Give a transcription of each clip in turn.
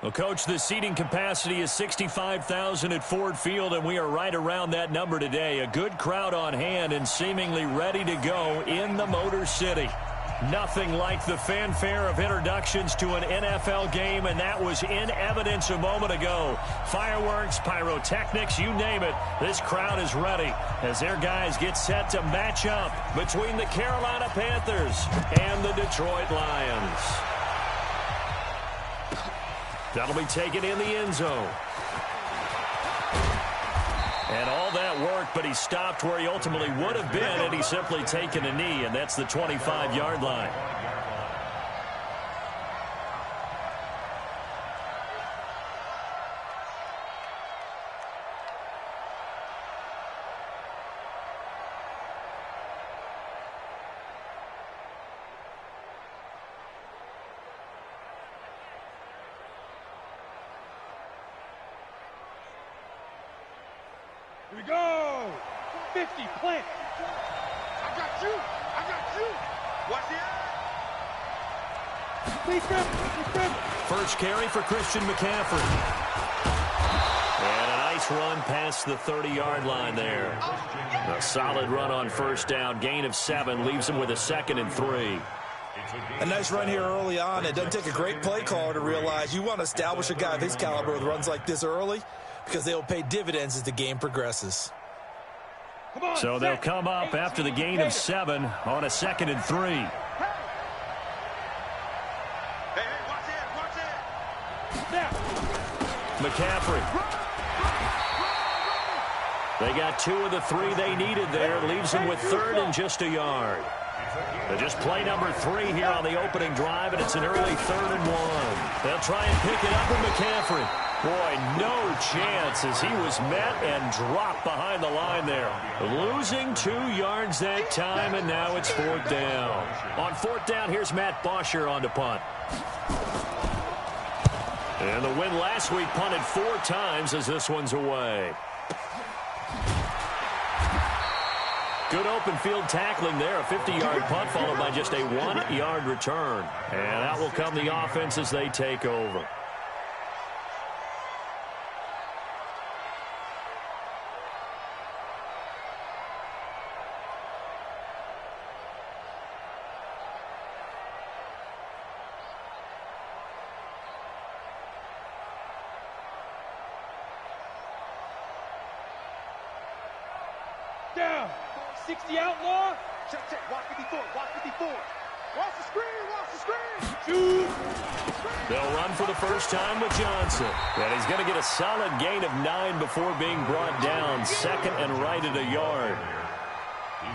Well, Coach, the seating capacity is 65,000 at Ford Field, and we are right around that number today. A good crowd on hand and seemingly ready to go in the Motor City. Nothing like the fanfare of introductions to an NFL game, and that was in evidence a moment ago. Fireworks, pyrotechnics, you name it. This crowd is ready as their guys get set to match up between the Carolina Panthers and the Detroit Lions. That'll be taken in the end zone. And all that worked, but he stopped where he ultimately would have been had he simply taken a knee, and that's the 25-yard line. Here we go! 50, plant! I got you! I got you! Watch it! First carry for Christian McCaffrey. And a nice run past the 30-yard line there. A solid run on first down. Gain of 7 leaves him with a 2nd and 3. A nice run here early on. It doesn't take a great play caller to realize you want to establish a guy of his caliber with runs like this early, because they'll pay dividends as the game progresses. So they'll come up after the gain of 7 on a 2nd and 3. Hey, watch it! McCaffrey. They got 2 of the 3 they needed there. Leaves them with 3rd and just a yard. They just play number 3 here on the opening drive, and it's an early 3rd and 1. They'll try and pick it up with McCaffrey. Boy, no chance as he was met and dropped behind the line there. Losing 2 yards that time, and now it's 4th down. On 4th down, here's Matt Bosher on to punt. And the win last week punted 4 times as this one's away. Good open field tackling there. A 50-yard punt followed by just a 1-yard return. And out will come the offense as they take over. Down! 60 outlaw! Check, watch 54, watch 54! Watch the screen! Shoot! They'll run for the first time with Johnson. And he's going to get a solid gain of 9 before being brought down. 2nd and right at a yard.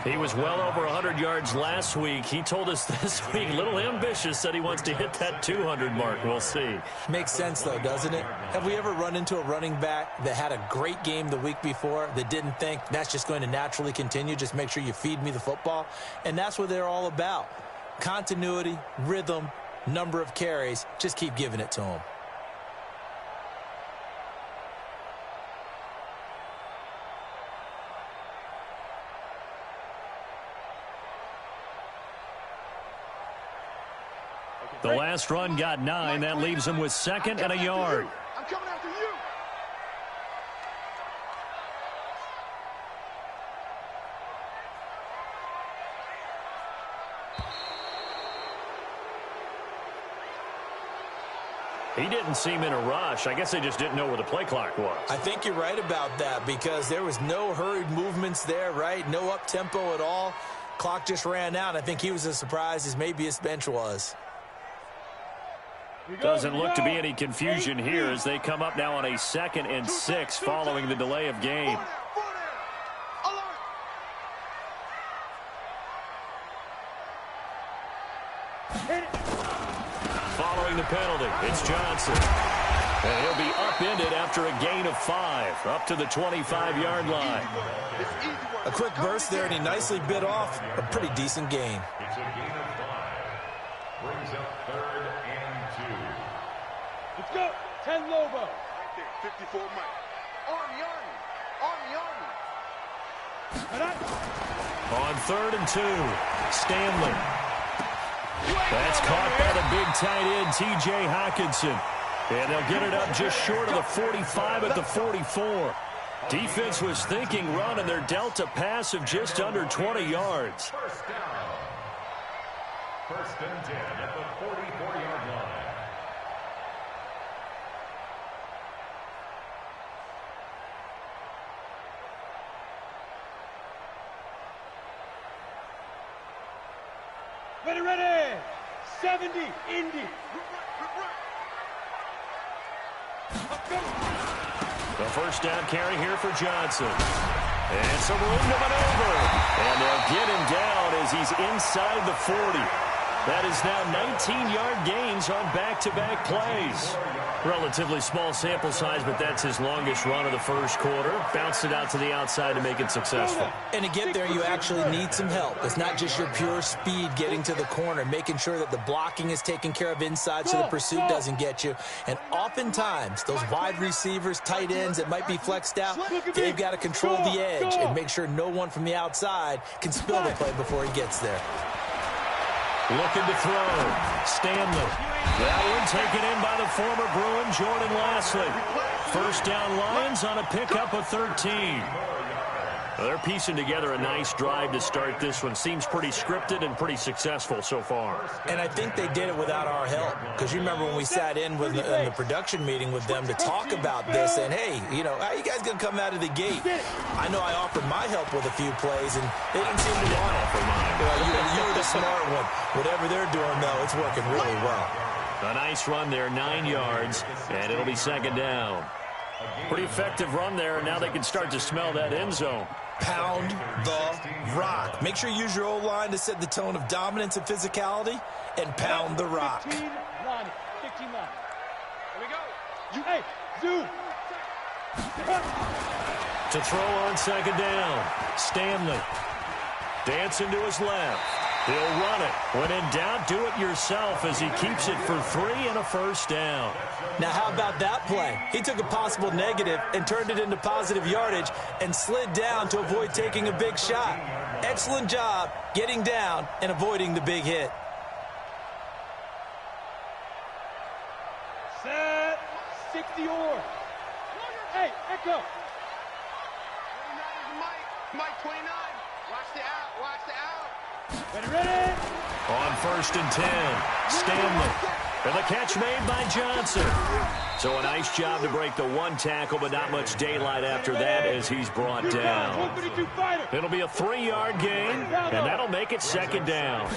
He was well over 100 yards last week. He told us this week, a little ambitious, said he wants to hit that 200 mark. We'll see. Makes sense, though, doesn't it? Have we ever run into a running back that had a great game the week before that didn't think that's just going to naturally continue? Just make sure you feed me the football. And that's what they're all about. Continuity, rhythm, number of carries. Just keep giving it to them. The last run got 9. That leaves him with 2nd and a yard. I'm coming after you! He didn't seem in a rush. I guess they just didn't know where the play clock was. I think you're right about that because there was no hurried movements there, right? No up-tempo at all. Clock just ran out. I think he was as surprised as maybe his bench was. Doesn't look to be any confusion here as they come up now on a 2nd and 6 following the delay of game. Following the penalty, it's Johnson. And he'll be upended after a gain of 5, up to the 25-yard line. A quick burst there, and he nicely bit off a pretty decent gain. It's a gain of 5. Brings up 3rd and 2. Let's go! 10 Lobo! 54 Mike. Army! On 3rd and 2, Stanley. That's caught by the big tight end, T.J. Hockenson. And they'll get it up just short of the 45 at the 44. Defense was thinking run, and they're dealt a pass of just under 20 yards. First down. First and 10 at the 44-yard line. Ready. 70, Indy. The first down carry here for Johnson. And some room to maneuver. And they'll get him down as he's inside the 40. That is now 19-yard gains on back-to-back plays. Relatively small sample size, but that's his longest run of the first quarter. Bounced it out to the outside to make it successful. And to get there, you actually need some help. It's not just your pure speed getting to the corner, making sure that the blocking is taken care of inside so the pursuit doesn't get you. And oftentimes, those wide receivers, tight ends that might be flexed out, they've got to control the edge and make sure no one from the outside can spill the play before he gets there. Looking to throw. Stanley. That one taken in by the former Bruin, Jordan Lasley. First down Lions on a pickup of 13. Well, they're piecing together a nice drive to start this one. Seems pretty scripted and pretty successful so far. And I think they did it without our help. Because you remember when we sat in with the production meeting with them to talk about this, and hey, you know, how you guys going to come out of the gate? I know I offered my help with a few plays, and they didn't seem to want it. Well, you were the smart one. Whatever they're doing, though, it's working really well. A nice run there, 9 yards, and it'll be second down. Pretty effective run there, and now they can start to smell that end zone. Pound the rock. Make sure you use your O-line to set the tone of dominance and physicality, and pound the rock. 15 line. 15 line. Here we go. Hey, zoom. To throw on second down, Stanley. Dancing to his left. He'll run it. When in doubt, do it yourself as he keeps it for 3 and a first down. Now, how about that play? He took a possible negative and turned it into positive yardage and slid down to avoid taking a big shot. Excellent job getting down and avoiding the big hit. Set. 60 or. Hey, echo. Mike 29. Watch the out. Watch the out. Ready. On first and 10, Stanley. And the catch made by Johnson. So a nice job to break the one tackle, but not much daylight after that as he's brought down. It'll be a 3-yard gain, and that'll make it second down.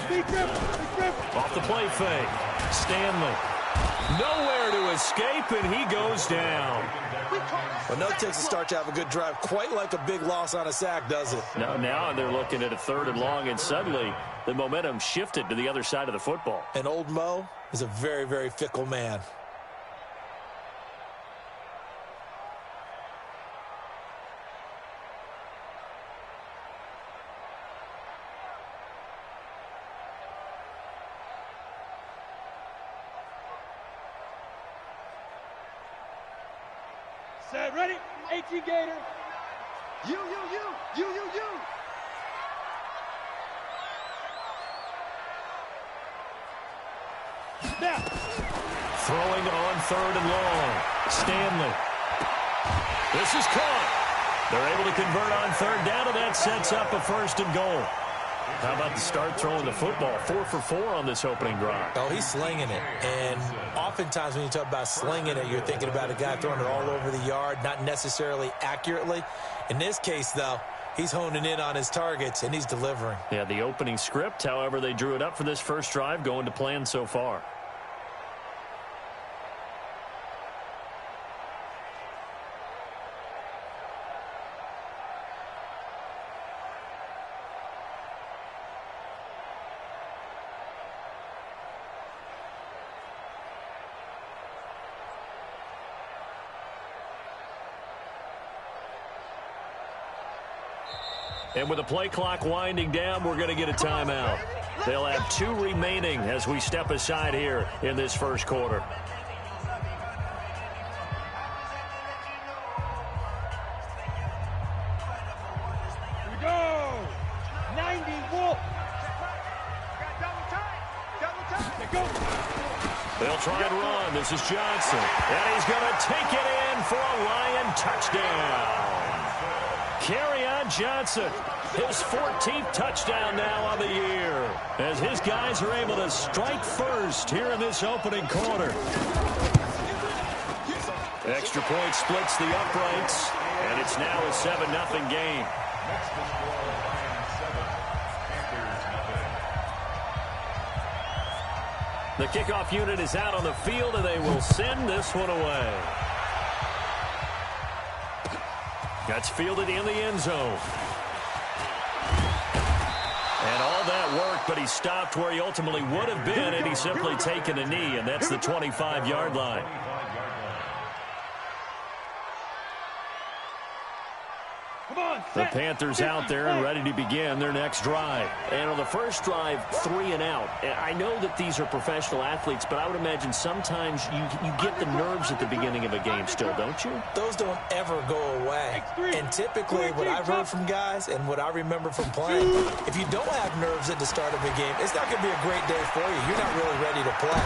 Off the play fake, Stanley. Nowhere to escape, and he goes down. Well, no Texas start to have a good drive, quite like a big loss on a sack, does it? No, now they're looking at a 3rd and long, and suddenly the momentum shifted to the other side of the football. And old Mo is a very, very fickle man. Set. Ready. 18 Gator. You. Now. Throwing on 3rd and long. Stanley. This is caught. They're able to convert on 3rd down, and that sets up a 1st and goal. How about the start throwing the football? 4 for 4 on this opening drive. Oh, he's slinging it. And oftentimes when you talk about slinging it, you're thinking about a guy throwing it all over the yard, not necessarily accurately. In this case, though, he's honing in on his targets, and he's delivering. Yeah, the opening script, however, they drew it up for this first drive, going to plan so far. And with the play clock winding down, we're going to get a timeout. They'll have 2 remaining as we step aside here in this first quarter. Here we go. 90 Wolf. Double time. Let go. They'll try and run. This is Johnson. And he's going to take it in for a Lion touchdown. Kerryon Johnson, his 14th touchdown now on the year, as his guys are able to strike first here in this opening quarter. Extra point splits the uprights, and it's now a 7-0 game. The kickoff unit is out on the field, and they will send this one away. That's fielded in the end zone. And all that work, but he stopped where he ultimately would have been, and he's simply taken a knee, and that's the 25-yard line. The Panthers out there and ready to begin their next drive. And on the first drive, 3 and out. I know that these are professional athletes, but I would imagine sometimes you get the nerves at the beginning of a game still, don't you? Those don't ever go away. And typically what I've heard from guys and what I remember from playing, if you don't have nerves at the start of a game, it's not going to be a great day for you. You're not really ready to play.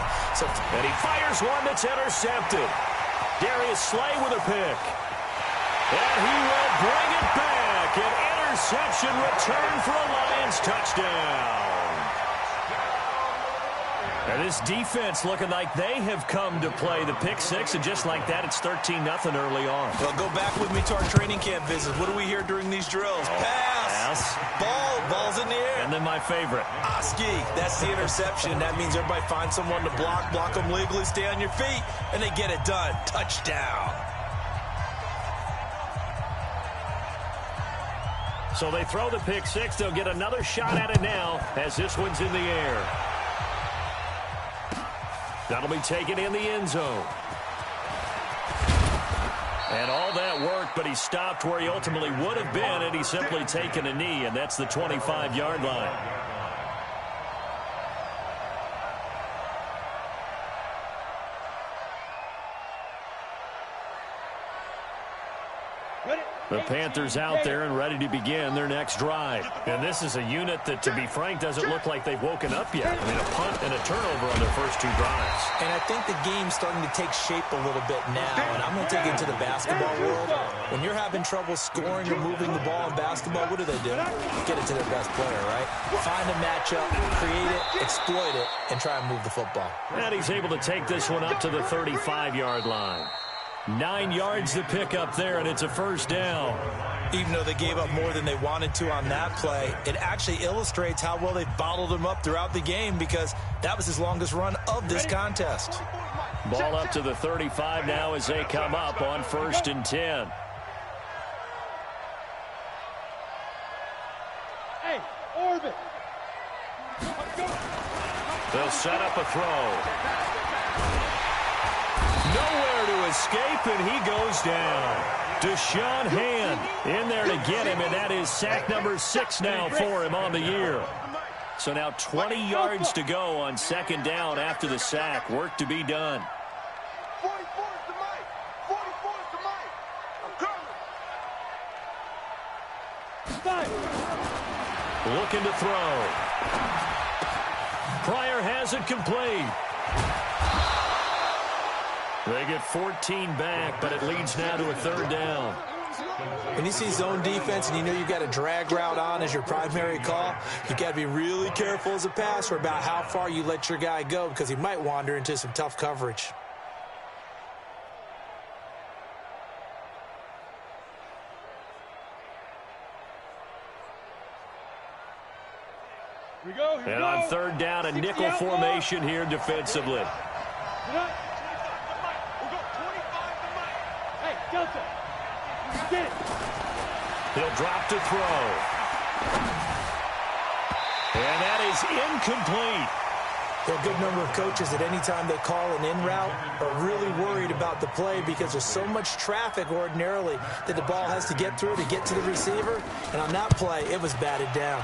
And he fires one that's intercepted. Darius Slay with a pick. And he will bring it back. An interception return for a Lions touchdown. And this defense looking like they have come to play the pick six, and just like that, it's 13-0 early on. Well, go back with me to our training camp visits. What do we hear during these drills? Pass. Ball's in the air. And then my favorite. Oski, that's the interception. That means everybody finds someone to block them legally, stay on your feet, and they get it done. Touchdown. So they throw the pick six. They'll get another shot at it now as this one's in the air. That'll be taken in the end zone. And all that work, but he stopped where he ultimately would have been, and he's simply taken a knee, and that's the 25-yard line. The Panthers out there and ready to begin their next drive. And this is a unit that, to be frank, doesn't look like they've woken up yet. I mean, a punt and a turnover on their first 2 drives. And I think the game's starting to take shape a little bit now. And I'm going to take it to the basketball world. When you're having trouble scoring or moving the ball in basketball, what do? Get it to their best player, right? Find a matchup, create it, exploit it, and try and move the football. And he's able to take this one up to the 35-yard line. 9 yards to pick up there, and it's a first down. Even though they gave up more than they wanted to on that play, it actually illustrates how well they bottled him up throughout the game, because that was his longest run of this contest. Ball up to the 35 now as they come up on 1st and 10. Hey, orbit. They'll set up a throw. Nowhere to escape, and he goes down. Da'Shawn Hand in there to get him, and that is sack number 6 now for him on the year. So now 20 yards to go on 2nd down after the sack. Work to be done. 44 is the mic. 44 is the mic. I'm coming. Looking to throw. Pryor has it complete. They get 14 back, but it leads now to a 3rd down. When you see zone defense and you know you've got a drag route on as your primary call, you got to be really careful as a passer about how far you let your guy go, because he might wander into some tough coverage. Here we go. And on 3rd down, a nickel formation here defensively. Delta, get it. He'll drop to throw. And that is incomplete. A good number of coaches at any time they call an in route are really worried about the play, because there's so much traffic ordinarily that the ball has to get through to get to the receiver. And on that play, it was batted down.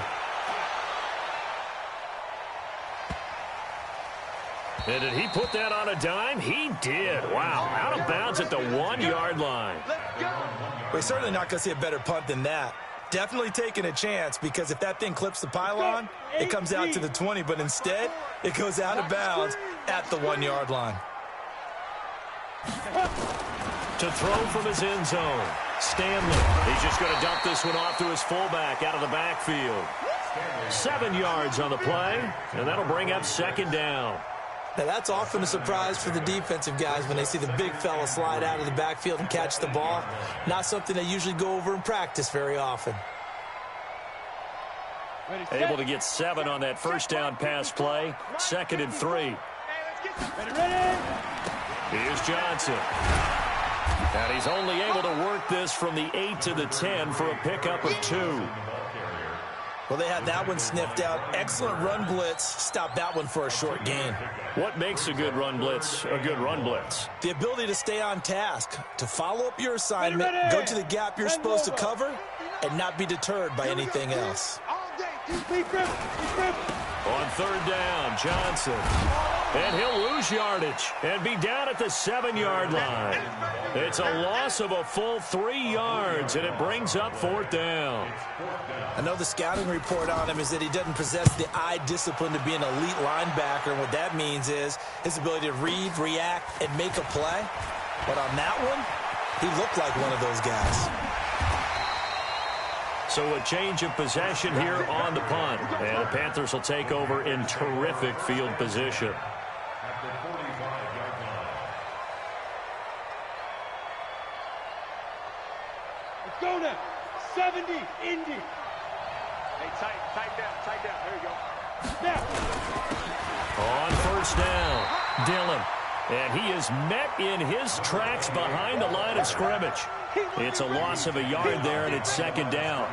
And did he put that on a dime? He did. Wow. Out of bounds at the 1-yard line. We're certainly not going to see a better punt than that. Definitely taking a chance, because if that thing clips the pylon, it comes out to the 20, but instead it goes out of bounds at the 1-yard line. To throw from his end zone, Stanley. He's just going to dump this one off to his fullback out of the backfield. 7 yards on the play, and that'll bring up second down. Now, that's often a surprise for the defensive guys when they see the big fella slide out of the backfield and catch the ball. Not something they usually go over in practice very often. Able to get 7 on that first down pass play. 2nd and 3. Here's Johnson. And he's only able to work this from the 8 to the 10 for a pickup of 2. Well, they had that one sniffed out. Excellent run blitz. Stopped that one for a short gain. What makes a good run blitz a good run blitz? The ability to stay on task, to follow up your assignment, go to the gap you're supposed to cover, and not be deterred by anything else. On 3rd down, Johnson. And he'll lose yardage and be down at the 7-yard line. It's a loss of a full 3 yards, and it brings up 4th down. I know the scouting report on him is that he doesn't possess the eye discipline to be an elite linebacker, and what that means is his ability to read, react, and make a play. But on that one, he looked like one of those guys. So a change of possession here on the punt. And the Panthers will take over in terrific field position. Let's go now. 70, Indy. Hey, tight down. There you go. Now. On 1st down, Dillon. And he is met in his tracks behind the line of scrimmage. It's a loss of a yard there, and it's 2nd down.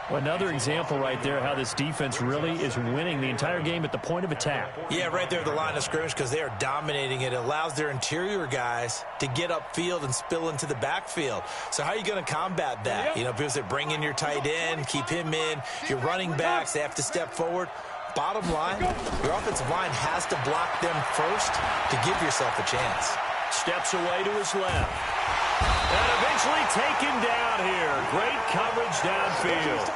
Well, another example right there how this defense really is winning the entire game at the point of attack. Yeah, right there at the line of scrimmage, because they are dominating it. It allows their interior guys to get upfield and spill into the backfield. So how are you going to combat that? You know, people say bring in your tight end, keep him in. Your running backs, they have to step forward. Bottom line, your offensive line has to block them first to give yourself a chance. Steps away to his left. And eventually taken down here. Great coverage downfield.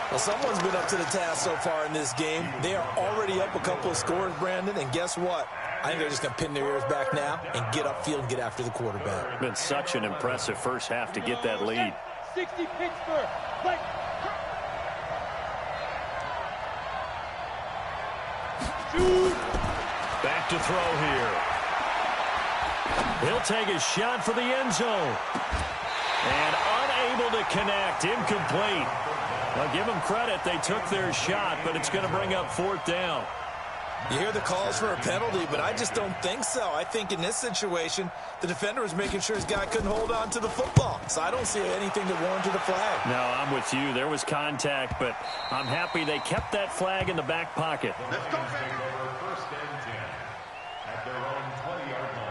Well, someone's been up to the task so far in this game. They are already up a couple of scores, Brandon, and guess what? I think they're just going to pin their ears back now and get upfield and get after the quarterback. Been such an impressive first half to get that lead. 60 Pittsburgh. Like. Back to throw here. He'll take a shot for the end zone. And unable to connect. Incomplete. I'll give them credit. They took their shot, but it's going to bring up 4th down. You hear the calls for a penalty, but I just don't think so. I think in this situation, the defender was making sure his guy couldn't hold on to the football. So I don't see anything that warranted a flag. No, I'm with you. There was contact, but I'm happy they kept that flag in the back pocket. Let's go, baby. 1st and 10 at their own 20-yard line.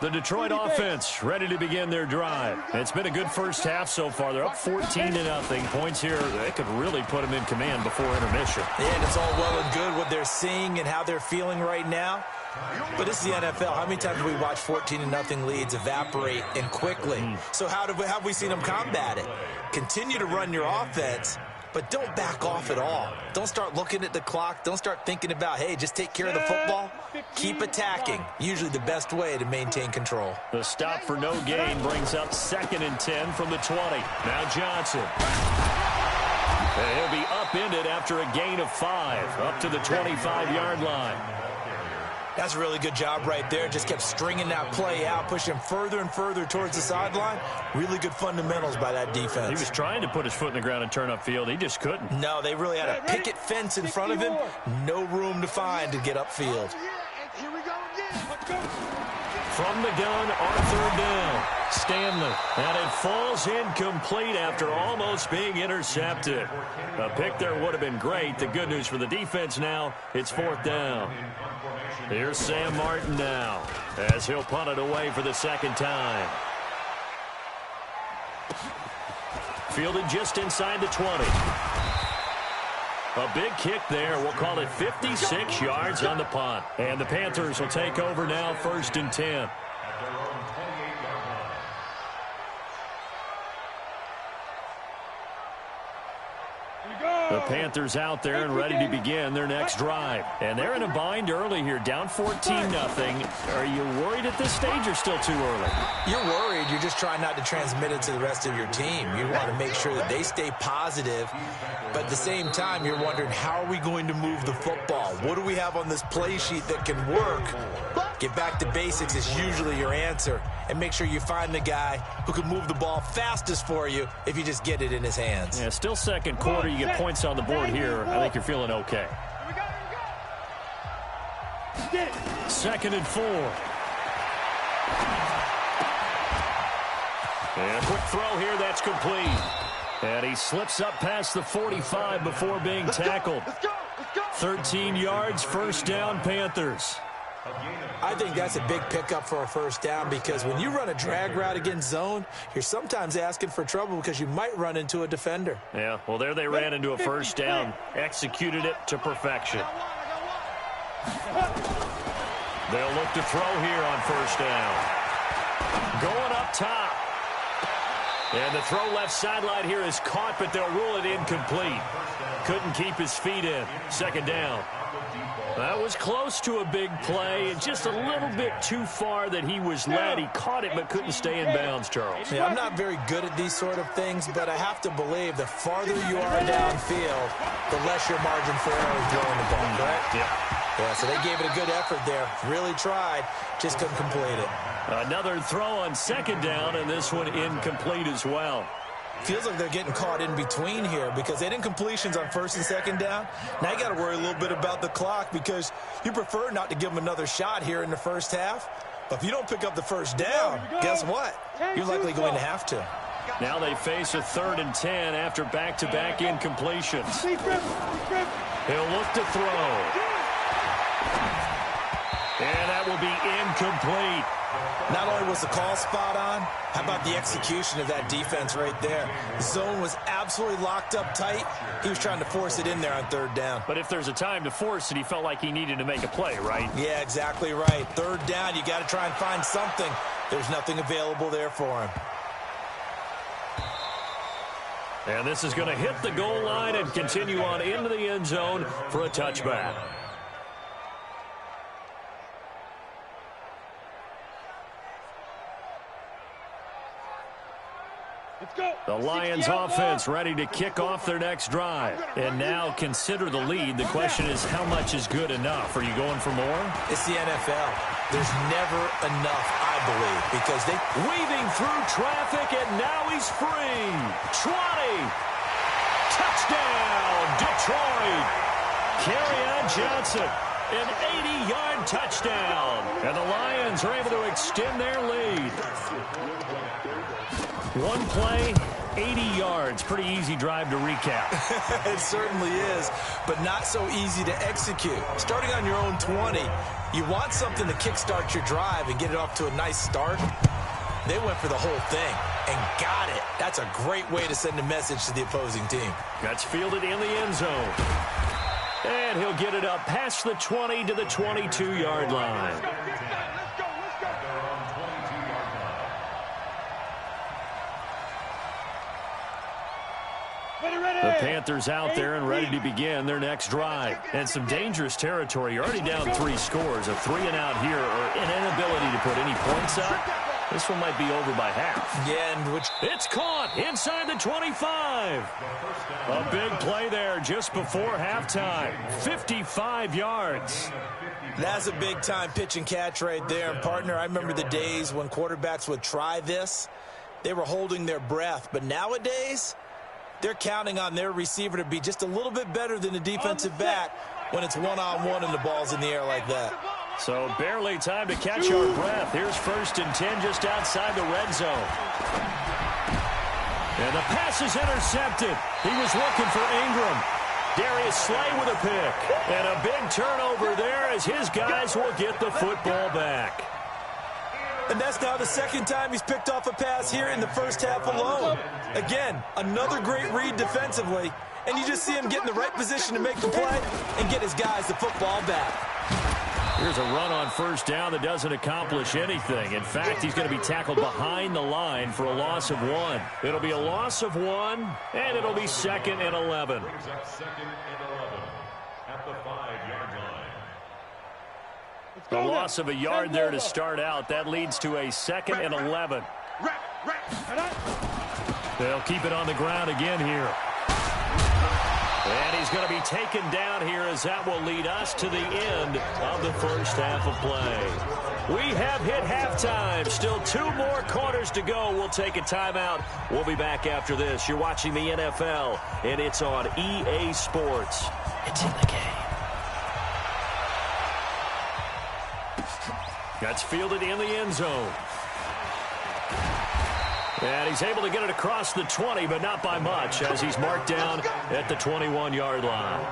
The Detroit offense ready to begin their drive. It's been a good first half so far. They're up 14-0. Points here, they could really put them in command before intermission. Yeah, and it's all well and good what they're seeing and how they're feeling right now. But this is the NFL. How many times have we watched 14-0 leads evaporate and quickly? So how have we seen them combat it? Continue to run your offense, but don't back off at all. Don't start looking at the clock. Don't start thinking about, hey, just take care of the football. Keep attacking. Usually the best way to maintain control. The stop for no gain brings up 2nd and 10 from the 20. Now Johnson. And he'll be upended after a gain of 5, up to the 25-yard line. That's a really good job right there. Just kept stringing that play out, pushing further and further towards the sideline. Really good fundamentals by that defense. He was trying to put his foot in the ground and turn upfield. He just couldn't. No, they really had a picket fence in front of him. No room to find to get upfield. Here we go again. Let's go. From the gun on 3rd down, Stanley. And it falls incomplete after almost being intercepted. A pick there would have been great. The good news for the defense now, it's 4th down. Here's Sam Martin now, as he'll punt it away for the 2nd time. Fielded just inside the 20. A big kick there. We'll call it 56 yards on the punt. And the Panthers will take over now, 1st and 10. The Panthers out there and ready to begin their next drive. And they're in a bind early here, down 14-0. Are you worried at this stage or still too early? You're worried. You're just trying not to transmit it to the rest of your team. You want to make sure that they stay positive. But at the same time, you're wondering, how are we going to move the football? What do we have on this play sheet that can work? Get back to basics is usually your answer. And make sure you find the guy who can move the ball fastest for you if you just get it in his hands. Yeah, still second quarter. You get points on the board here. I think you're feeling okay. 2nd and 4. And a quick throw here. That's complete. And he slips up past the 45 before being tackled. 13 yards, 1st down, Panthers. I think that's a big pickup for a 1st down, because when you run a drag route against zone, you're sometimes asking for trouble because you might run into a defender. Yeah, well, there they ran into a 1st down. Executed it to perfection. They'll look to throw here on 1st down. Going up top. And the throw left sideline here is caught, but they'll rule it incomplete. Couldn't keep his feet in. 2nd down. That was close to a big play. Just a little bit too far that he was led. He caught it but couldn't stay in bounds, Charles. Yeah, I'm not very good at these sort of things, but I have to believe the farther you are downfield, the less your margin for error is throwing the ball, correct? Yeah, so they gave it a good effort there. Really tried, just couldn't complete it. Another throw on 2nd down, and this one incomplete as well. Feels like they're getting caught in between here, because they did incompletions on 1st and 2nd down. Now you got to worry a little bit about the clock, because you prefer not to give them another shot here in the 1st half. But if you don't pick up the 1st down, guess what? You're likely going to have to. Now they face a 3rd and 10 after back-to-back incompletions. He'll look to throw. And that will be incomplete. Not only was the call spot on, how about the execution of that defense right there? The zone was absolutely locked up tight. He was trying to force it in there on 3rd down. But if there's a time to force it, he felt like he needed to make a play, right? Yeah, exactly right. 3rd down, you got to try and find something. There's nothing available there for him. And this is going to hit the goal line and continue on into the end zone for a touchback. The Lions offense ready to kick off their next drive. And now consider the lead. The question is, how much is good enough? Are you going for more? It's the NFL. There's never enough, I believe, because they... Weaving through traffic, and now he's free. 20. Touchdown, Detroit. Kerryon Johnson, an 80-yard touchdown. And the Lions are able to extend their lead. One play, 80 yards. Pretty easy drive to recap. It certainly is, but not so easy to execute. Starting on your own 20, you want something to kickstart your drive and get it off to a nice start. They went for the whole thing and got it. That's a great way to send a message to the opposing team. That's fielded in the end zone. And he'll get it up past the 20 to the 22-yard line. The Panthers out there and ready to begin their next drive. And some dangerous territory. You're already down 3 scores. A 3-and-out here, or an inability to put any points up. This one might be over by half. Yeah, and it's caught inside the 25. A big play there just before halftime. 55 yards. That's a big-time pitch and catch right there. And, partner, I remember the days when quarterbacks would try this. They were holding their breath. But nowadays, they're counting on their receiver to be just a little bit better than the defensive back when it's one-on-one and the ball's in the air like that. So barely time to catch our breath. Here's 1st and 10 just outside the red zone. And the pass is intercepted. He was looking for Ingram. Darius Slay with a pick. And a big turnover there as his guys will get the football back. And that's now the second time he's picked off a pass here in the first half alone. Again, another great read defensively, and you just see him get in the right position to make the play and get his guys the football back. Here's a run on first down that doesn't accomplish anything. In fact, he's going to be tackled behind the line for a loss of 1. It'll be a loss of 1, and it'll be 2nd and 11. Brings up 2nd and 11 at the 5-yard line. A loss of a yard there to start out. That leads to a 2nd and 11. They'll keep it on the ground again here. And he's going to be taken down here as that will lead us to the end of the first half of play. We have hit halftime. Still 2 more quarters to go. We'll take a timeout. We'll be back after this. You're watching the NFL, and it's on EA Sports. It's in the game. That's fielded in the end zone. And he's able to get it across the 20, but not by much, as he's marked down at the 21-yard line.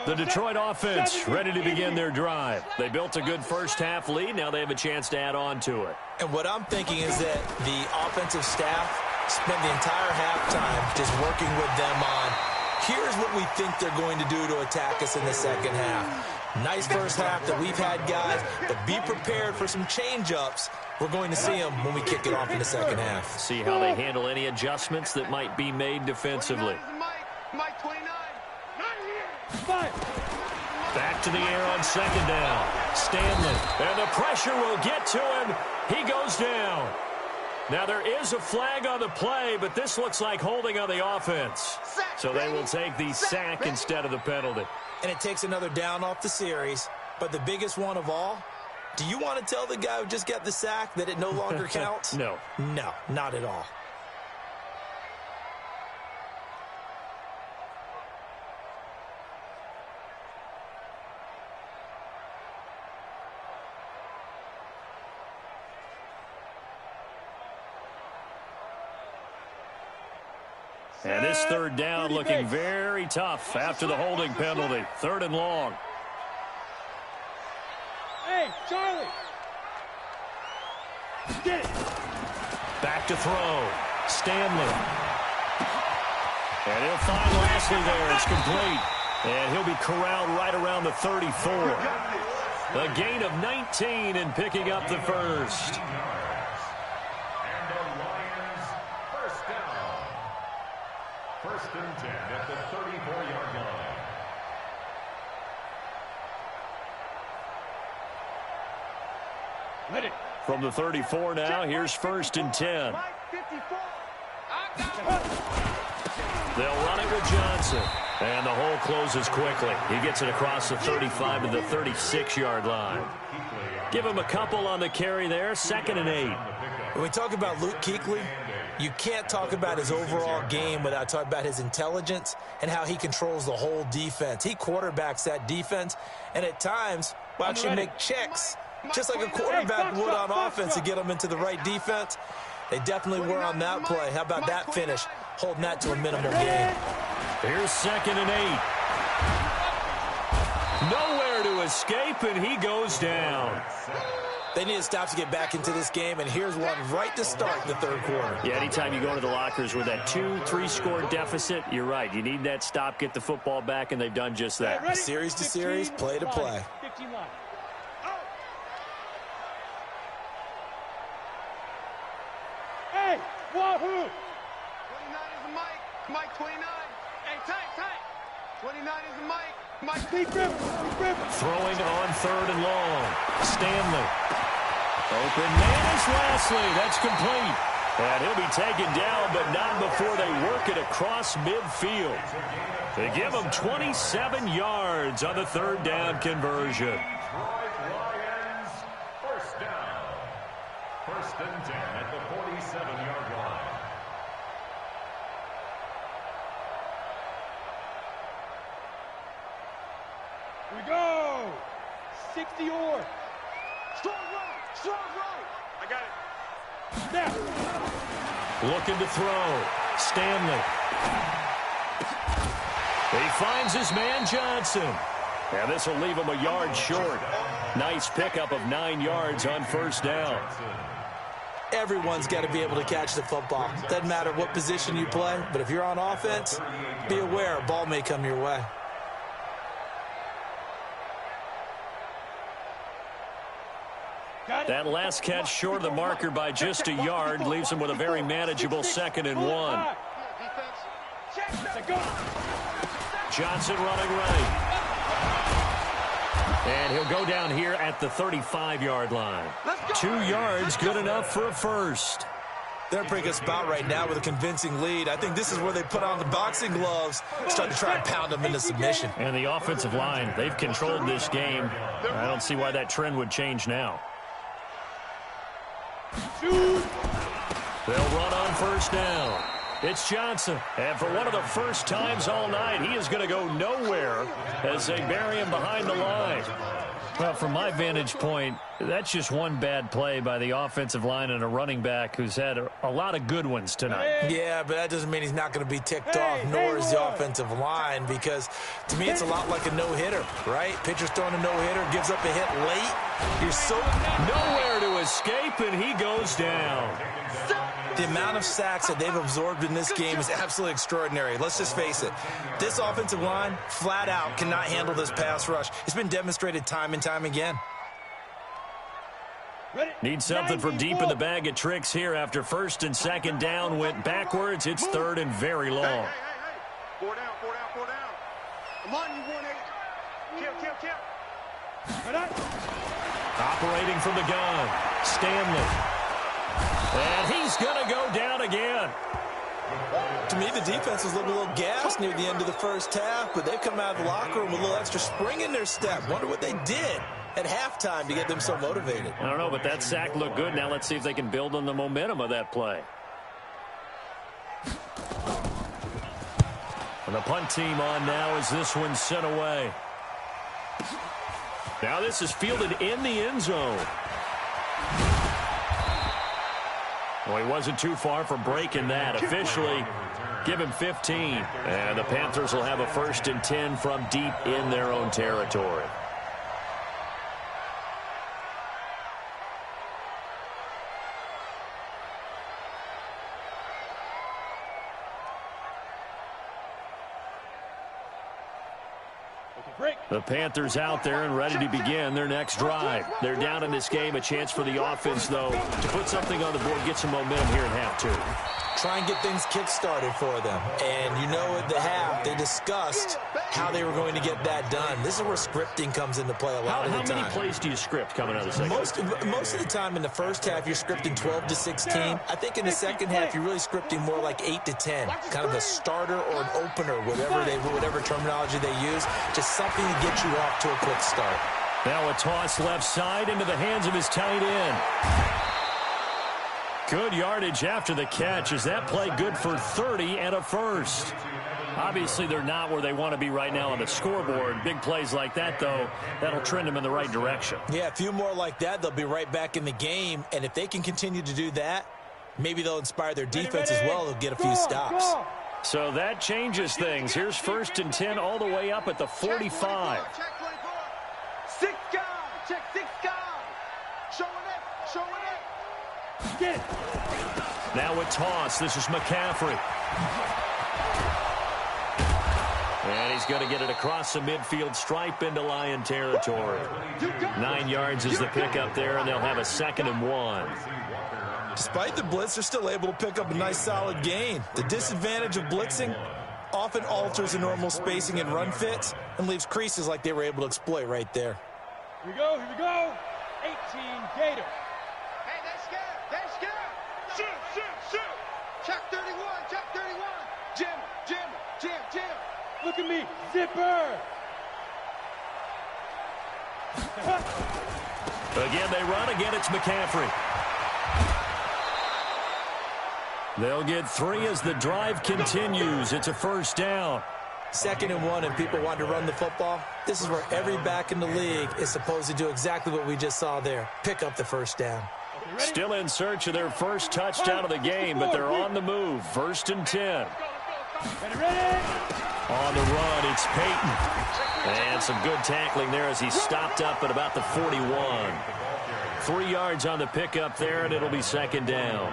The Detroit offense ready to begin their drive. They built a good first-half lead. Now they have a chance to add on to it. And what I'm thinking is that the offensive staff spent the entire halftime just working with them on, here's what we think they're going to do to attack us in the second half. Nice first half that we've had, guys, but be prepared for some change-ups. We're going to see them when we kick it off in the second half. See how they handle any adjustments that might be made defensively. Mike 29. Back to the air on second down. Stanley. And the pressure will get to him. He goes down. Now, there is a flag on the play, but this looks like holding on the offense. So they will take the sack instead of the penalty. And it takes another down off the series. But the biggest one of all, do you want to tell the guy who just got the sack that it no longer counts? No. No, not at all. And this third down looking very tough after the holding penalty. 3rd and long. Hey, Charlie. Get it. Back to throw. Stanley. And he'll find Lashley there. It's complete. And he'll be corralled right around the 34. A gain of 19 and picking up the first. First and 10 at the 34-yard line. From the 34 now, here's 1st and 10. They'll run it with Johnson. And the hole closes quickly. He gets it across the 35 to the 36-yard line. Give him a couple on the carry there. 2nd and 8. When we talk about Luke Kuechly, you can't talk about his overall game without talking about his intelligence and how he controls the whole defense. He quarterbacks that defense, and at times will actually make checks, just like a quarterback would on offense to get them into the right defense. They definitely were on that play. How about that finish, holding that to a minimal gain? Here's 2nd and 8. Nowhere to escape, and he goes down. They need to stop to get back into this game, and here's one right to start the third quarter. Yeah, anytime you go to the lockers with that 2-3 score deficit, you're right. You need that stop, get the football back, and they've done just that. Series to series, play to play. Hey, wahoo! 29 is a Mike. Mike 29. Hey, tight. 29 is a Mike. Mike Big River. Throwing on 3rd and long. Stanley. Open man is Lashley. That's complete. And he'll be taken down, but not before they work it across midfield. They give him 27 yards on the 3rd down conversion. Detroit Lions, first down. 1st and 10 at the 47-yard line. Here we go. 60 or. Strong right. I got it. Snap. Looking to throw. Stanley. He finds his man Johnson. And this will leave him a yard short. Nice pickup of 9 yards on first down. Everyone's got to be able to catch the football. Doesn't matter what position you play, but if you're on offense, be aware a ball may come your way. That last catch short of the marker by just a yard leaves him with a very manageable 2nd and 1. Johnson running right. And he'll go down here at the 35-yard line. 2 yards, good enough for a first. They're in a pretty good spot right now with a convincing lead. I think this is where they put on the boxing gloves, start to try and pound them into submission. And the offensive line, they've controlled this game. I don't see why that trend would change now. They'll run on first down. It's Johnson, and for one of the first times all night, he is going to go nowhere as they bury him behind the line. Well, from my vantage point, that's just one bad play by the offensive line and a running back who's had a lot of good ones tonight. Yeah, but that doesn't mean he's not going to be ticked off, nor is the offensive line, because to me it's a lot like a no-hitter, right? Pitcher's throwing a no-hitter, gives up a hit late. You're so nowhere to escape, and he goes down. The amount of sacks that they've absorbed in this game is absolutely extraordinary. Let's just face it. This offensive line, flat out, cannot handle this pass rush. It's been demonstrated time and time again. Need something from deep in the bag of tricks here after 1st and 2nd down went backwards. It's 3rd and very long. Hey. 4 down. Come on, you 1-8. Kill. Operating from the gun, Stanley. And he's going to go down again. To me, the defense was looking a little gassed near the end of the first half, but they've come out of the locker room with a little extra spring in their step. Wonder what they did at halftime to get them so motivated. I don't know, but that sack looked good. Now let's see if they can build on the momentum of that play. And the punt team on now as this one's sent away. Now this is fielded in the end zone. Well, he wasn't too far from breaking that. Officially, give him 15. And the Panthers will have a 1st and 10 from deep in their own territory. The Panthers out there and ready to begin their next drive. They're down in this game. A chance for the offense, though, to put something on the board, get some momentum here in half 2. Try and get things kick-started for them. And you know at the half, they discussed how they were going to get that done. This is where scripting comes into play a lot of the time. How many plays do you script coming out of the second? Most of the time in the first half, you're scripting 12 to 16. I think in the second half, you're really scripting more like 8 to 10. Kind of a starter or an opener, whatever terminology they use. Just something to get you off to a quick start. Now a toss left side into the hands of his tight end. Good yardage after the catch. Is that play good for 30 and a first? Obviously, they're not where they want to be right now on the scoreboard. Big plays like that, though, that'll trend them in the right direction. Yeah, a few more like that, they'll be right back in the game. And if they can continue to do that, maybe they'll inspire their defense as well. They'll get a few stops. So that changes things. Here's 1st and 10 all the way up at the 45. Check 24. 6 guys. Check 6 guys. Showing it. Get it. Now a toss. This is McCaffrey. And he's going to get it across the midfield stripe into Lion territory. 9 yards is the pickup there, and they'll have a 2nd and 1. Despite the blitz, they're still able to pick up a nice solid gain. The disadvantage of blitzing often alters the normal spacing and run fits and leaves creases like they were able to exploit right there. Here we go. 18 Gator. Hey, they're scared. Shoot. Check 31. Jim. Look at me. Zipper. Again, they run. Again, it's McCaffrey. They'll get 3 as the drive continues. It's a 1st down. 2nd and 1, and people want to run the football. This is where every back in the league is supposed to do exactly what we just saw there. Pick up the 1st down. Still in search of their first touchdown of the game, but they're on the move. 1st and 10. On the run, it's Peyton. And some good tackling there as he stopped up at about the 41. 3 yards on the pickup there, and it'll be second down.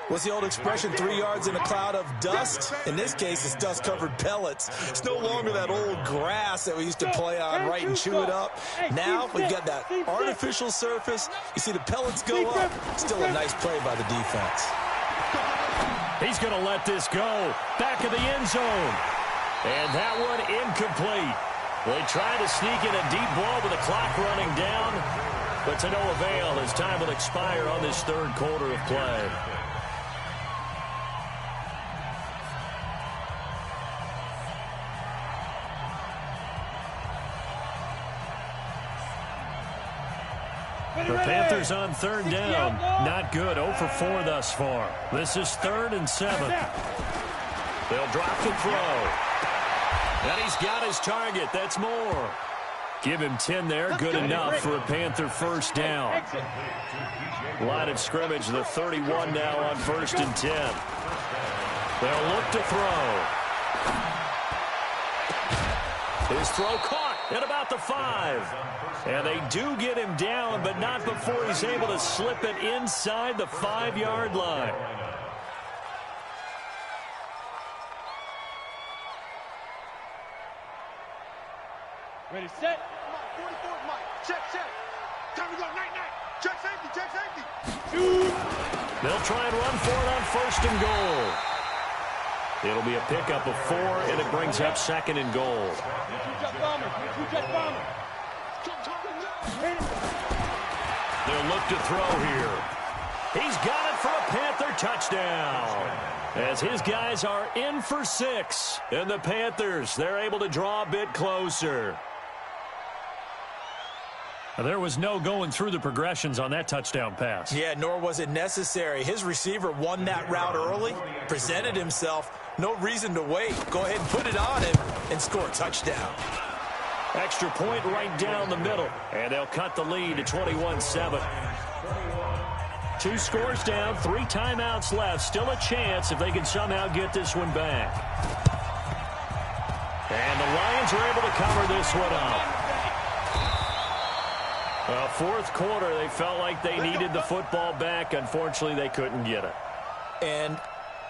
What's the old expression, 3 yards in a cloud of dust? In this case, it's dust-covered pellets. It's no longer that old grass that we used to play on, right, and chew it up. Now we've got that artificial surface. You see the pellets go up. Still a nice play by the defense. He's going to let this go. Back of the end zone. And that one incomplete. They try to sneak in a deep ball with the clock running down, but to no avail as time will expire on this third quarter of play. The Panthers on third down. Not good. 0 for 4 thus far. This is 3rd and 7. They'll drop the throw. And he's got his target. That's more. Give him 10 there. Good enough for a Panther first down. Line of scrimmage, the 31 now on 1st and 10. They'll look to throw. His throw caught at about the 5. And they do get him down, but not before he's able to slip it inside the 5-yard line. Ready, set. 44, Mike. Check. Time to go. Night. Check safety. They'll try and run for it on 1st and goal. It'll be a pickup of 4, and it brings up 2nd and goal. They'll look to throw here. He's got it for a Panther touchdown. As his guys are in for 6. And the Panthers, they're able to draw a bit closer. There was no going through the progressions on that touchdown pass. Yeah, nor was it necessary. His receiver won that route early, presented himself. No reason to wait. Go ahead and put it on him and score a touchdown. Extra point right down the middle. And they'll cut the lead to 21-7. 2 scores down, 3 timeouts left. Still a chance if they can somehow get this one back. And the Lions are able to cover this one up. Well, 4th quarter, they felt like they needed the football back. Unfortunately, they couldn't get it. And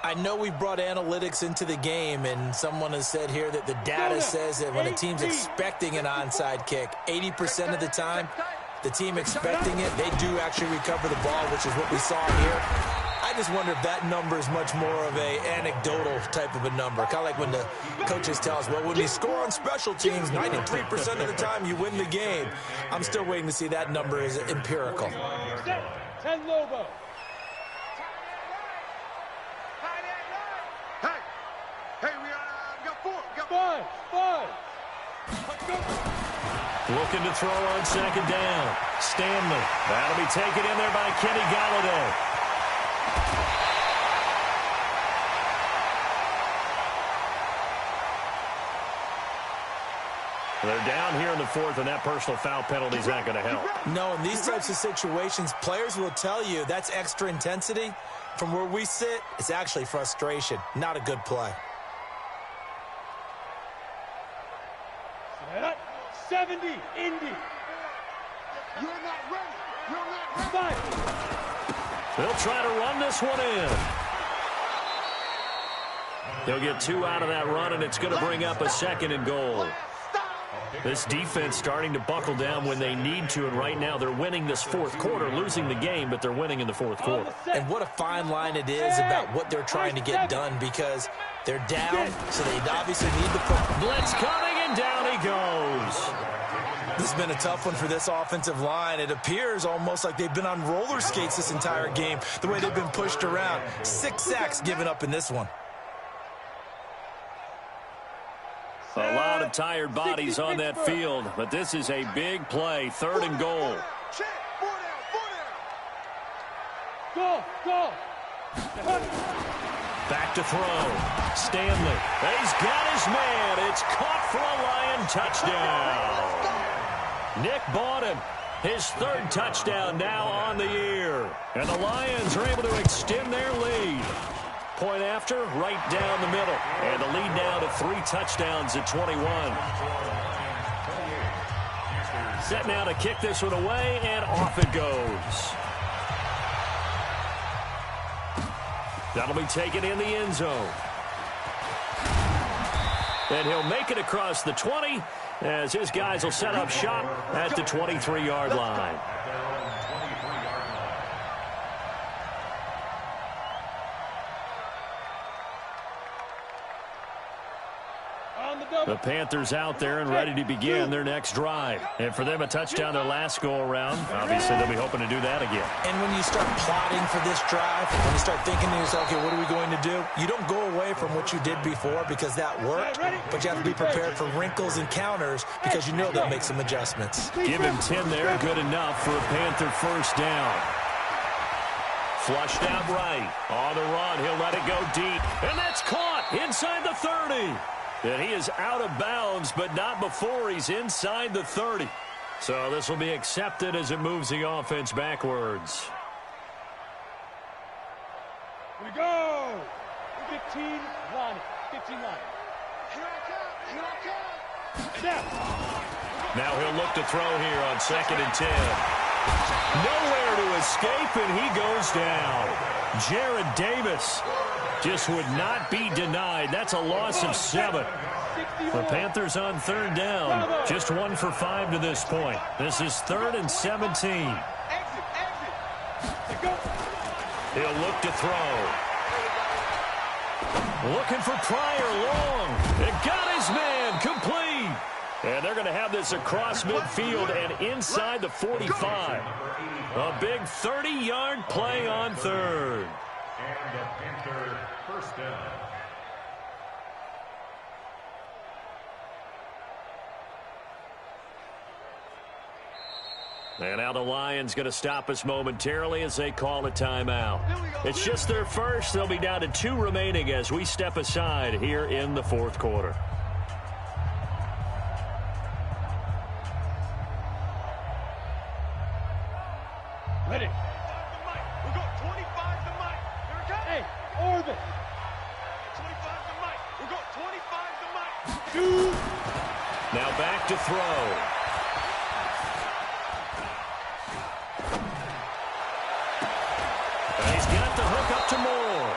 I know we brought analytics into the game, and someone has said here that the data says that when a team's expecting an onside kick, 80% of the time, the team expecting it, they do actually recover the ball, which is what we saw here. I just wonder if that number is much more of a anecdotal type of a number. Kind of like when the coaches tell us, well, when you score on special teams, 93% of the time you win the game. I'm still waiting to see that number is empirical. 10 Lobo. Hey, we got 4. We got 5. Looking to throw on 2nd down. Stanley. That'll be taken in there by Kenny Golladay. They're down here in the 4th, and that personal foul penalty is not going to help. No, in these types of situations, players will tell you that's extra intensity. From where we sit, it's actually frustration. Not a good play. 70, Indy. You're not ready. 5. They'll try to run this one in. They'll get 2 out of that run, and it's going to bring up a 2nd and goal. This defense starting to buckle down when they need to, and right now they're winning this 4th quarter, losing the game, but they're winning in the 4th quarter. And what a fine line it is about what they're trying to get done, because they're down, so they obviously need the push. Blitz coming, and down he goes. This has been a tough one for this offensive line. It appears almost like they've been on roller skates this entire game, the way they've been pushed around. 6 sacks given up in this one. A lot of tired bodies on that field, but this is a big play. 3rd and goal. Go. Back to throw. Stanley. He's got his man. It's caught for a Lion touchdown. Nick bought him. His 3rd touchdown now on the year. And the Lions are able to extend their lead. point after, right down the middle. And the lead now to 3 touchdowns at 21. Set now to kick this one away, and off it goes. That'll be taken in the end zone. And he'll make it across the 20 as his guys will set up shop at the 23-yard line. The Panthers out there and ready to begin their next drive. And for them, a touchdown their last go-around. Obviously, they'll be hoping to do that again. And when you start plotting for this drive, when you start thinking to yourself, okay, what are we going to do? You don't go away from what you did before because that worked, but you have to be prepared for wrinkles and counters because you know they'll make some adjustments. Give him 10 there, good enough for a Panther first down. Flushed out right. On the run, he'll let it go deep. And that's caught inside the 30. And he is out of bounds, but not before he's inside the 30. So this will be accepted as it moves the offense backwards. We go. 15 line. 15 line. Here I come. Here I come. Snap. Now he'll look to throw here on 2nd and 10. Nowhere to escape, and he goes down. Jarrad Davis just would not be denied. That's a loss of 7. The Panthers on 3rd down. Just 1 for 5 to this point. This is 3rd and 17. He'll look to throw. Looking for Pryor long. It got his man complete. And they're going to have this across midfield and inside the 45. A big 30-yard play on 3rd. And the Panther first down. And now the Lions going to stop us momentarily as they call a timeout. It's just their first. They'll be down to 2 remaining as we step aside here in the 4th quarter. Ready. We got 25 to Mike. Here we go. Hey, orbit. 25 to Mike. We got 25 to Mike. Two. Now back to throw. And he's got the hook up to Moore.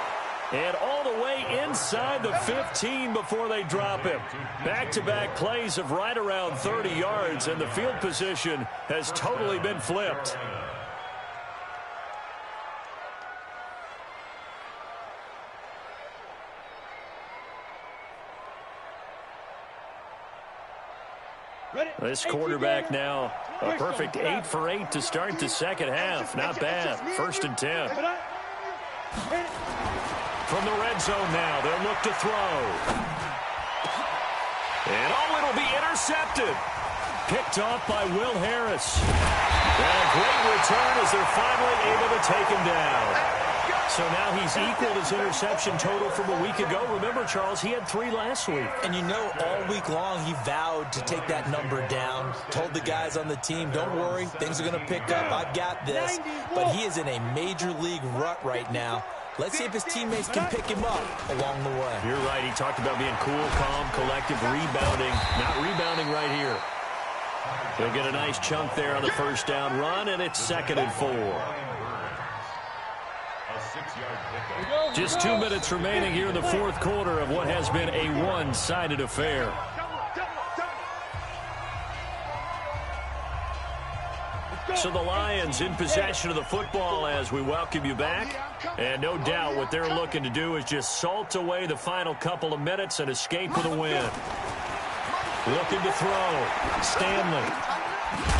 And all the way inside the 15 before they drop him. Back-to-back plays of right around 30 yards, and the field position has totally been flipped. This quarterback now, a perfect 8 for 8 to start the second half. Not bad. 1st and 10. From the red zone now, they'll look to throw. And it'll be intercepted. Picked off by Will Harris. And a great return as they're finally able to take him down. So now he's equaled his interception total from a week ago. Remember, Charles, he had 3 last week. And you know, all week long, he vowed to take that number down. Told the guys on the team, don't worry, things are going to pick up. I've got this. But he is in a major league rut right now. Let's see if his teammates can pick him up along the way. You're right. He talked about being cool, calm, collective, rebounding. Not rebounding right here. He'll get a nice chunk there on the first down run, and it's 2nd and 4. Just 2 minutes remaining here in the 4th quarter of what has been a one-sided affair. So the Lions in possession of the football as we welcome you back. And no doubt what they're looking to do is just salt away the final couple of minutes and escape with a win. Looking to throw. Stanley.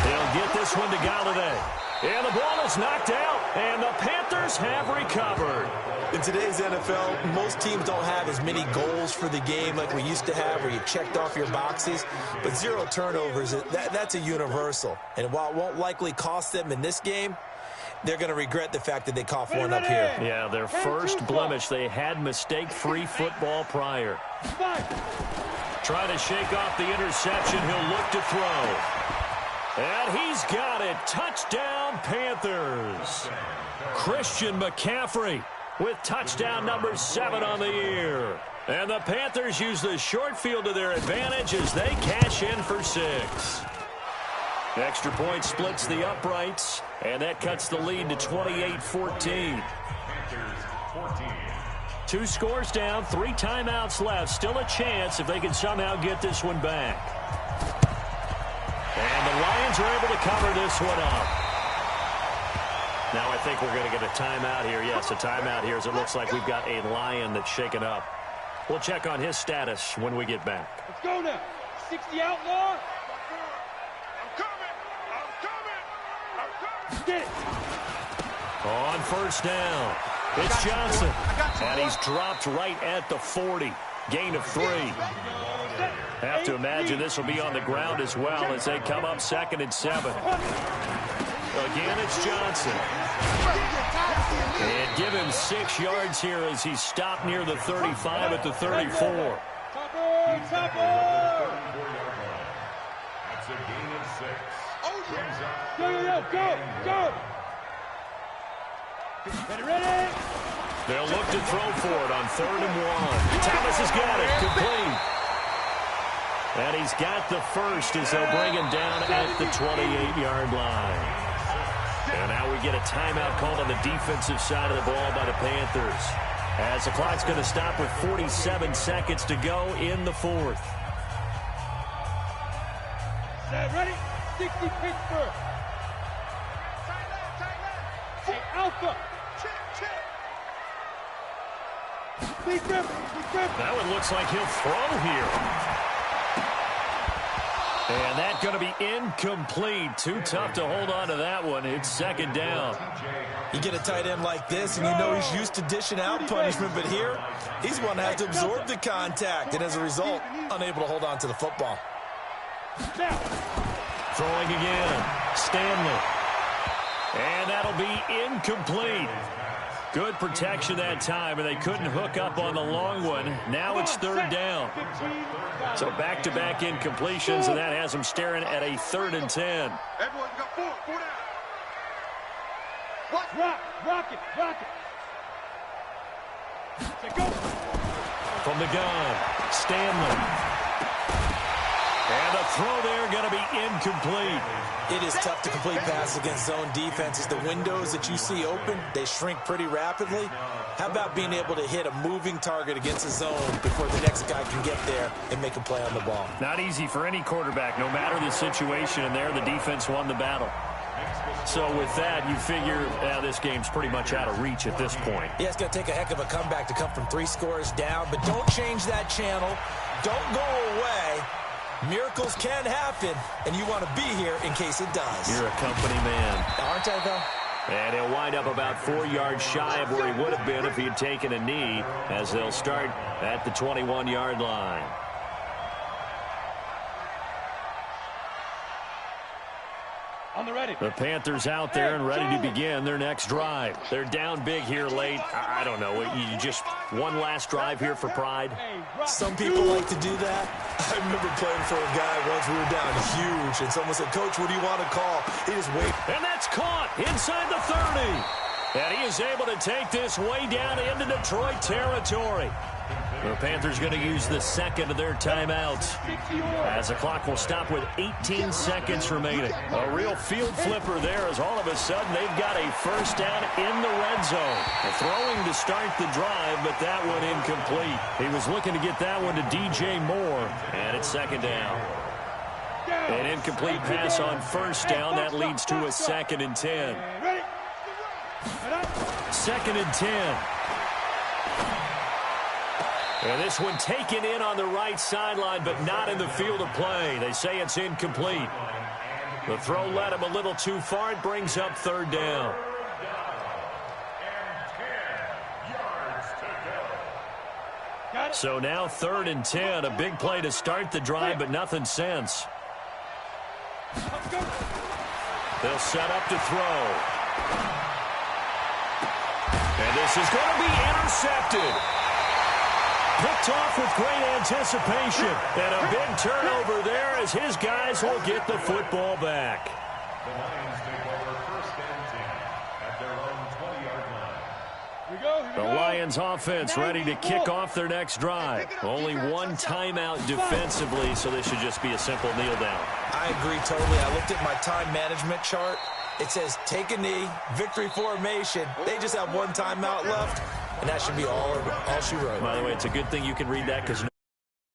He'll get this one to Galladay. And the ball is knocked out, and the Panthers have recovered. In today's NFL, most teams don't have as many goals for the game like we used to have where you checked off your boxes. But 0 turnovers, that's a universal. And while it won't likely cost them in this game, they're going to regret the fact that they coughed one up here. Yeah, their first blemish. They had mistake-free football prior. Trying to shake off the interception. He'll look to throw. And he's got it. Touchdown, Panthers. Christian McCaffrey with touchdown number 7 on the year. And the Panthers use the short field to their advantage as they cash in for 6. Extra point splits the uprights, and that cuts the lead to 28-14. 2 scores down, 3 timeouts left. Still a chance if they can somehow get this one back. And the Lions are able to cover this one up. Now I think we're going to get a timeout here. Yes, a timeout here as it looks like we've got a Lion that's shaken up. We'll check on his status when we get back. Let's go now. 60 outlaw. Get it. On first down, it's Johnson. And he's dropped right at the 40. Gain of 3. Have to imagine this will be on the ground as well as they come up 2nd and 7. Again, it's Johnson. And give him 6 yards here as he's stopped near the 35 at the 34. That's a gain of 6. Go. Ready. They'll look to throw for it on 3rd and 1. Thomas has got it. Complete. And he's got the first as they'll bring him down at the 28-yard line. And now we get a timeout called on the defensive side of the ball by the Panthers. As the clock's going to stop with 47 seconds to go in the 4th. Ready? 60 Pittsburgh. Hey, Alpha. Big grip. That one looks like he'll throw here. And that's going to be incomplete. Too tough to hold on to that one. It's 2nd down. You get a tight end like this, and you know he's used to dishing out punishment, but here, he's going to have to absorb the contact, and as a result, unable to hold on to the football. Throwing again. Stanley. And that'll be incomplete. Good protection that time, and they couldn't hook up on the long one. Now it's 3rd down. So back-to-back incompletions, and that has them staring at a 3rd and 10. Everyone got 4 down. Rock it. Say go. From the gun, Stanley. And the throw there going to be incomplete. It is tough to complete passes against zone defenses. The windows that you see open, they shrink pretty rapidly. How about being able to hit a moving target against a zone before the next guy can get there and make a play on the ball? Not easy for any quarterback, no matter the situation. And there, the defense won the battle. So with that, you figure this game's pretty much out of reach at this point. Yeah, it's going to take a heck of a comeback to come from 3 scores down, but don't change that channel. Don't go away. Miracles can happen, and you want to be here in case it does. You're a company man. Aren't I, though? And he'll wind up about 4 yards shy of where he would have been if he had taken a knee, as they'll start at the 21-yard line. On the ready. The Panthers out there and ready to begin their next drive. They're down big here late. I don't know. You just one last drive here for pride? Some people like to do that. I remember playing for a guy once. We were down huge, and someone said, "Coach, what do you want to call?" He just wait. And that's caught inside the 30. And he is able to take this way down into Detroit territory. The Panthers going to use the 2nd of their timeouts as the clock will stop with 18 seconds remaining. A real field flipper there as all of a sudden they've got a first down in the red zone. Throwing to start the drive, but that one incomplete. He was looking to get that one to DJ Moore, and it's 2nd down. An incomplete pass on first down. That leads to a 2nd and 10. 2nd and 10. And this one taken in on the right sideline, but not in the field of play. They say it's incomplete. The throw led him a little too far. It brings up 3rd down. So now 3rd and 10. A big play to start the drive, but nothing since. They'll set up to throw. And this is going to be intercepted. Picked off with great anticipation. And a big turnover there as his guys will get the football back. The Lions take over 1st and 10 at their own 20-yard line. The Lions offense ready to kick off their next drive. Only one timeout defensively, so this should just be a simple kneel down. I agree totally. I looked at my time management chart. It says take a knee, victory formation. They just have one timeout left, and that should be all she wrote. By the way, it's a good thing you can read that because